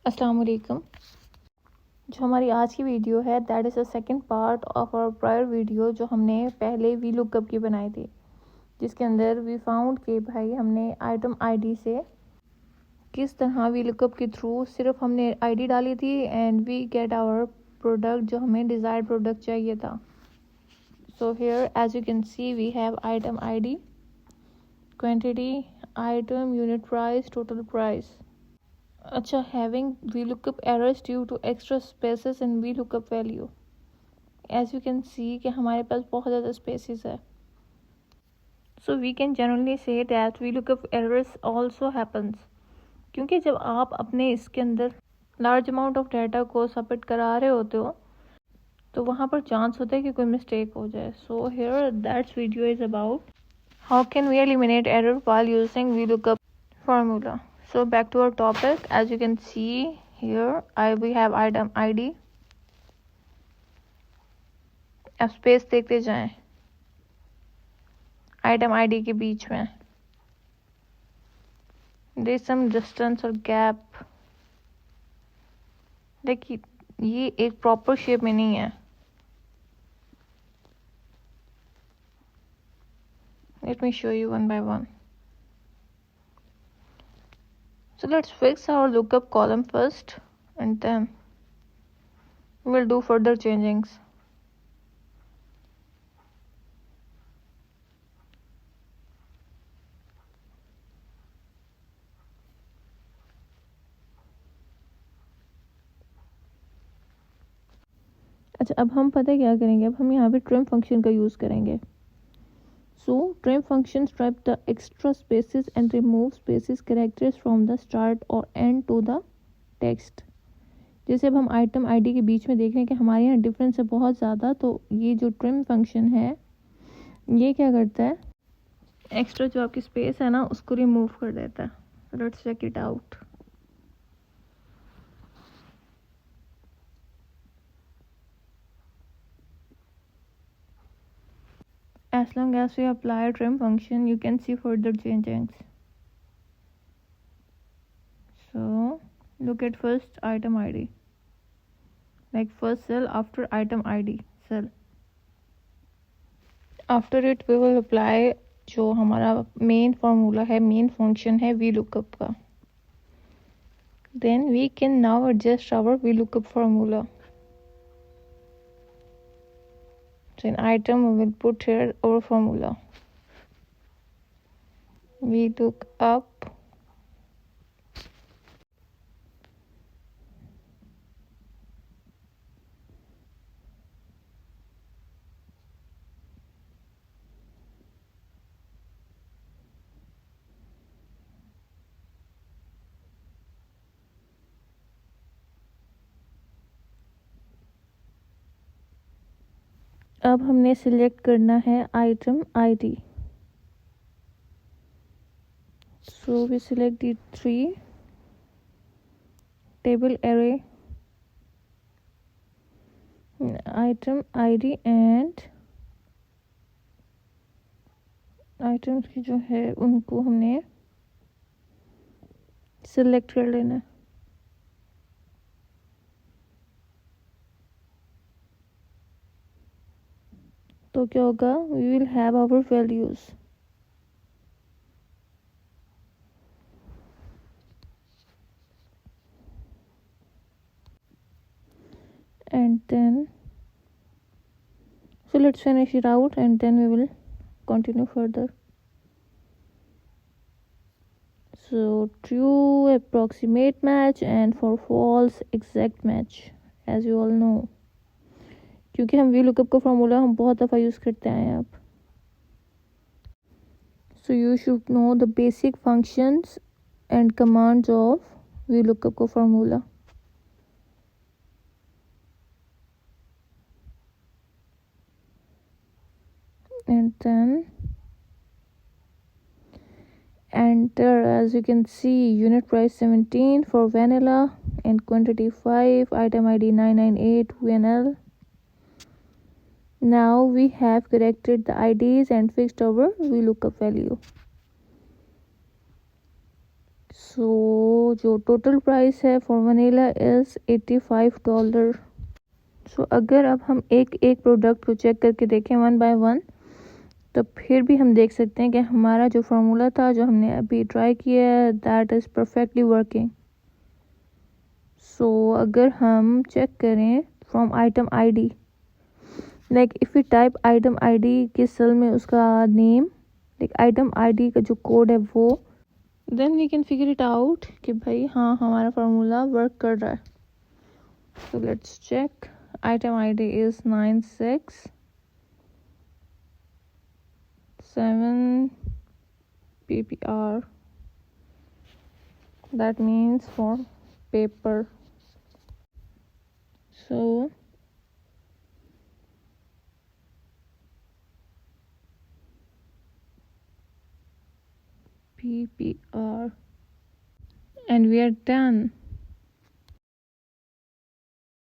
अस्सलाम वालेकुम। जो हमारी आज की वीडियो है that is the second part of our prior video जो हमने पहले वी लुकअप की बनाई थी, जिसके अंदर वी फाउंड कि भाई हमने आइटम आईडी से किस तरह वी लुकअप के थ्रू सिर्फ हमने आईडी डाली थी and we get our product जो हमें डिज़ायर्ड प्रोडक्ट चाहिए था। So here as you can see we have item ID, quantity, item, unit price, total price. अच्छा, having VLookup errors due to extra spaces in VLookup value. As you can see कि हमारे पास बहुत ज़्यादा spaces है. So we can generally say that VLookup errors also happens. क्योंकि जब आप अपने इसके अंदर large amount of data को सबमिट करा रहे होते हो तो वहाँ पर चांस होता है कि कोई mistake हो जाए. So here that video is about how can we eliminate error while using VLookup formula. So back to our topic. As you can see here, we have item ID. अब space देखते जाएं item ID के बीच में. there is some distance और gap. देखिए ये एक proper shape में नहीं है. let me show you one by one. So let's fix our lookup column first and then we'll do further changings. अच्छा, अब हम पता है क्या करेंगे. अब हम यहाँ पे ट्रिम फंक्शन का यूज़ करेंगे. So trim function stripe the extra spaces and remove spaces characters from the start or end to the text. जैसे अब हम आइटम आईडी के बीच में देख रहे हैं कि हमारे यहाँ डिफरेंस है बहुत ज़्यादा, तो ये जो ट्रिम फंक्शन है ये क्या करता है, एक्स्ट्रा जो आपकी स्पेस है ना उसको रिमूव कर देता है. Let's check it out. As long as we apply a trim function, you can see further changings. So look at first item ID, like first cell after item ID cell. After it we will apply जो हमारा main formula है, main function है VLookup का. Then we can now adjust our VLookup formula. So in item we will put here our formula. VLookup अब हमने select करना है item ID. So we select the 3 table array item ID and items की जो है उनको हमने select कर लेना. तो क्या होगा, we will have our values. And then so let's finish it out and then we will continue further. So true approximate match and for false exact match, as you all know, क्योंकि हम VLookup का formula हम बहुत दफ़ा use करते आए हैं. अब so you should know the basic functions and commands of VLookup का formula. And then enter, as you can see, unit price 17 for vanilla and quantity 5, item ID 998 VNL. Now we have corrected the IDs and fixed our VLookup value. सो जो total price है for vanilla is $85। सो अगर अब हम एक एक product को check करके देखें वन बाय वन, तो फिर भी हम देख सकते हैं कि हमारा जो फार्मूला था जो हमने अभी ट्राई किया है दैट इज़ परफेक्टली वर्किंग। सो अगर हम चेक करें from item ID, like if you type item ID के सेल में उसका नेम, लाइक आइटम आईडी का जो कोड है वो, then we can figure it out कि भाई हाँ हमारा फार्मूला वर्क कर रहा है। So let's check. Item ID is 967 PPR, that means for paper. So PPR, and we are done.